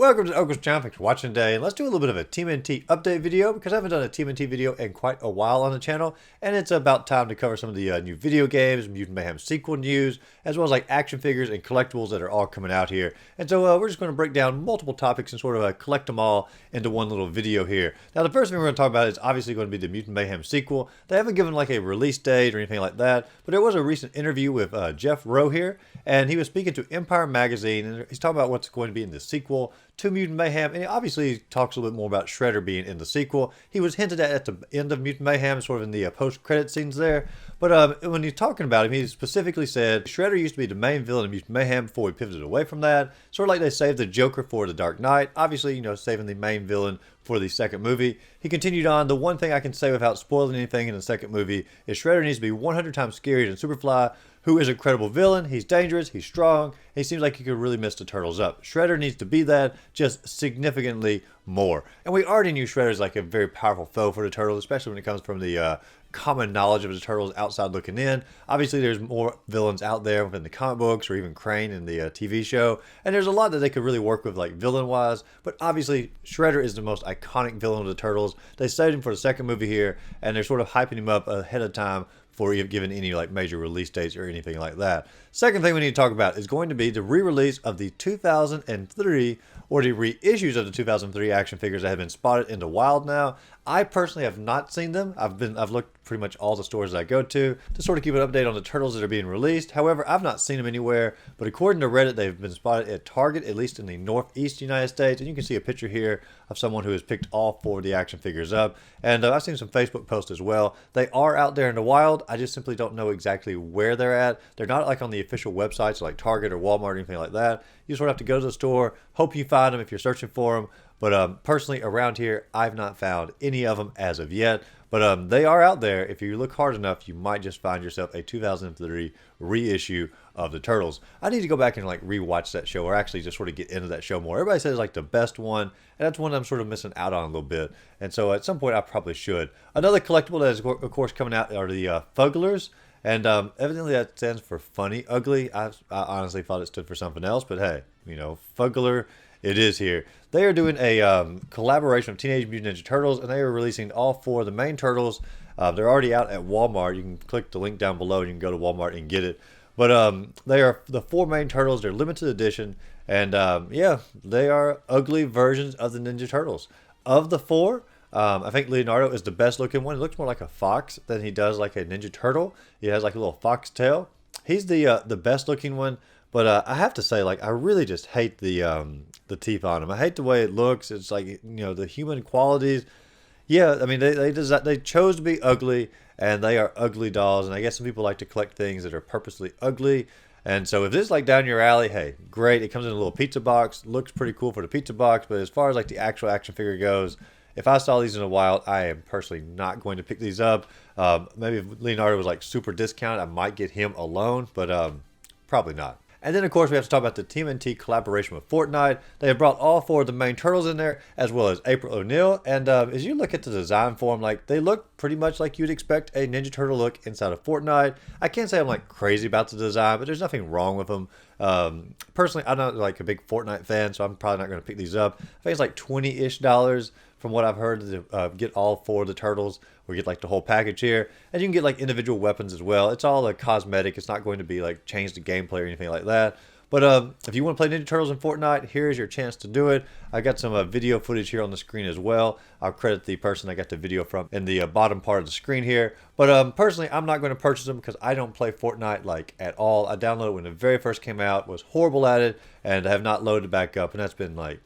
Welcome to Uncle's Channel. Thanks for watching today, and let's do a little bit of a TMNT update video because I haven't done a TMNT video in quite a while on the channel, and it's about time to cover some of the new video games, Mutant Mayhem sequel news, as well as like action figures and collectibles that are all coming out here. And so we're just going to break down multiple topics and sort of collect them all into one little video here. Now the first thing we're going to talk about is obviously going to be the Mutant Mayhem sequel. They haven't given like a release date or anything like that, but there was a recent interview with Jeff Rowe here, and he was speaking to Empire Magazine, and he's talking about what's going to be in the sequel to Mutant Mayhem, and he obviously talks a little bit more about Shredder being in the sequel. He was hinted at the end of Mutant Mayhem, sort of in the post-credit scenes there. But when he's talking about him, he specifically said Shredder used to be the main villain of Mutant Mayhem before we pivoted away from that. Sort of like they saved the Joker for the Dark Knight. Obviously, you know, saving the main villain for the second movie. He continued on, the one thing I can say without spoiling anything in the second movie is Shredder needs to be 100 times scarier than Superfly, who is a credible villain. He's dangerous, he's strong, and he seems like he could really mess the Turtles up. Shredder needs to be that, just significantly more. And we already knew Shredder is like a very powerful foe for the Turtles, especially when it comes from the common knowledge of the Turtles outside looking in. Obviously, there's more villains out there within the comic books or even Crane in the TV show, and there's a lot that they could really work with, like villain-wise. But obviously, Shredder is the most iconic villain of the Turtles. They saved him for the second movie here, and they're sort of hyping him up ahead of time before you've given any like major release dates or anything like that. Second thing we need to talk about is going to be the re-release of the 2003 or the reissues of the 2003 action figures that have been spotted in the wild now. I personally have not seen them. I've looked pretty much all the stores that I go to sort of keep an update on the Turtles that are being released. However, I've not seen them anywhere, but according to Reddit, they've been spotted at Target, at least in the Northeast United States. And you can see a picture here of someone who has picked all four of the action figures up. And I've seen some Facebook posts as well. They are out there in the wild. I just simply don't know exactly where they're at. They're not like on the official websites like Target or Walmart or anything like that. You sort of have to go to the store, hope you find them if you're searching for them. But personally, around here, I've not found any of them as of yet. But they are out there. If you look hard enough, you might just find yourself a 2003 reissue of the Turtles. I need to go back and like rewatch that show, or actually just sort of get into that show more. Everybody says it's like the best one, and that's one I'm sort of missing out on a little bit. And so at some point, I probably should. Another collectible that is, of course, coming out are the Fugglers. And evidently that stands for funny, ugly. I honestly thought it stood for something else, but hey, you know, Fuggler, it is here. They are doing a collaboration of Teenage Mutant Ninja Turtles, and they are releasing all four of the main Turtles. They're already out at Walmart. You can click the link down below, and you can go to Walmart and get it. But they are the four main Turtles. They're limited edition, and yeah, they are ugly versions of the Ninja Turtles. Of the four, I think Leonardo is the best looking one. He looks more like a fox than he does like a Ninja Turtle. He has like a little fox tail. He's the best looking one. But I have to say, like, I really just hate the teeth on him. I hate the way it looks. It's like, you know, the human qualities. Yeah, I mean, they chose to be ugly, and they are ugly dolls. And I guess some people like to collect things that are purposely ugly. And so if this is like down your alley, hey, great. It comes in a little pizza box. Looks pretty cool for the pizza box. But as far as like the actual action figure goes, if I saw these in the wild, I am personally not going to pick these up. Maybe if Leonardo was like super discounted, I might get him alone, but probably not. And then, of course, we have to talk about the TMNT collaboration with Fortnite. They have brought all four of the main Turtles in there, as well as April O'Neil. And as you look at the design for them, like, they look pretty much like you'd expect a Ninja Turtle look inside of Fortnite. I can't say I'm, like, crazy about the design, but there's nothing wrong with them. Personally, I'm not, like, a big Fortnite fan, so I'm probably not going to pick these up. I think it's like $20-ish from what I've heard to get all four of the Turtles, or get like the whole package here. And you can get like individual weapons as well. It's all like cosmetic. It's not going to be like change the gameplay or anything like that. But if you want to play Ninja Turtles in Fortnite, here's your chance to do it. I got some video footage here on the screen as well. I'll credit the person I got the video from in the bottom part of the screen here. But personally, I'm not going to purchase them because I don't play Fortnite like at all. I downloaded it when it very first came out, was horrible at it, and I have not loaded it back up. And that's been like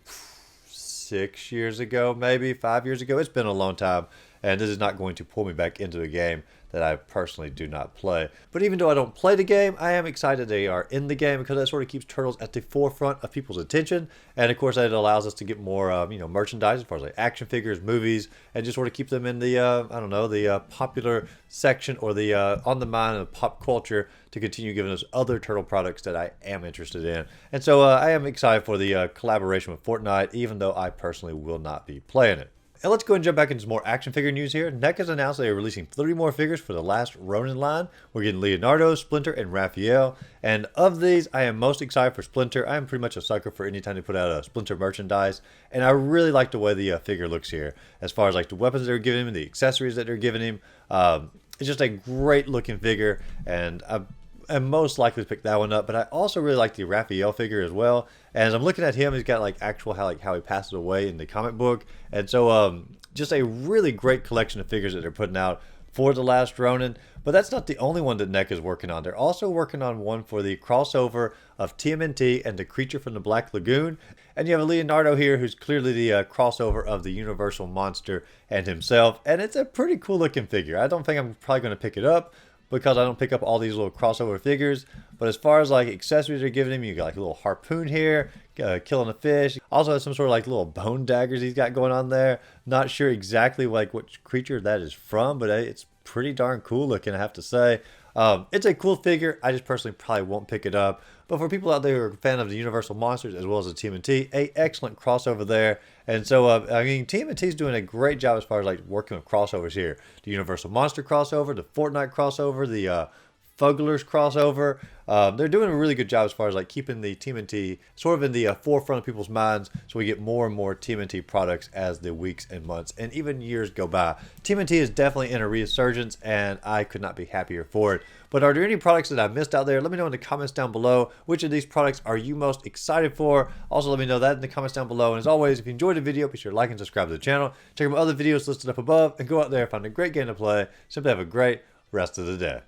6 years ago, maybe 5 years ago. It's been a long time, and this is not going to pull me back into a game that I personally do not play. But even though I don't play the game, I am excited they are in the game because that sort of keeps Turtles at the forefront of people's attention. And of course, that allows us to get more, you know, merchandise as far as like action figures, movies, and just sort of keep them in the, I don't know, the popular section or the on the mind of pop culture to continue giving us other Turtle products that I am interested in. And so I am excited for the collaboration with Fortnite, even though I personally will not be playing it. And let's go and jump back into some more action figure news here. NECA's announced they are releasing 30 more figures for the last Ronin line. We're getting Leonardo, Splinter, and Raphael. And of these, I am most excited for Splinter. I am pretty much a sucker for any time they put out a Splinter merchandise. And I really like the way the figure looks here. As far as like the weapons they're giving him and the accessories that they're giving him. It's just a great looking figure. And I'm most likely to pick that one up, but I also really like the Raphael figure as well. And as I'm looking at him, he's got like actual how he passes away in the comic book, and so just a really great collection of figures that they're putting out for the last Ronin. But that's not the only one that NECA is working on. They're also working on one for the crossover of TMNT and the Creature from the Black Lagoon. And you have a Leonardo here who's clearly the crossover of the Universal Monster and himself. And it's a pretty cool looking figure. I don't think I'm probably going to pick it up, because I don't pick up all these little crossover figures. But as far as like accessories they're giving him, you got like a little harpoon here, killing a fish. Also has some sort of like little bone daggers he's got going on there. Not sure exactly like which creature that is from, but it's pretty darn cool looking, I have to say. It's a cool figure. I just personally probably won't pick it up. But for people out there who are a fan of the Universal Monsters as well as the TMNT, a excellent crossover there. And so, I mean, TMNT is doing a great job as far as like working with crossovers here. The Universal Monster crossover, the Fortnite crossover, the Fuggler's crossover. They're doing a really good job as far as like keeping the TMNT sort of in the forefront of people's minds, so we get more and more TMNT products as the weeks and months and even years go by. TMNT is definitely in a resurgence, and I could not be happier for it. But are there any products that I missed out there? Let me know in the comments down below. Which of these products are you most excited for? Also, let me know that in the comments down below. And as always, if you enjoyed the video, be sure to like and subscribe to the channel. Check out my other videos listed up above, and go out there and find a great game to play. Simply have a great rest of the day.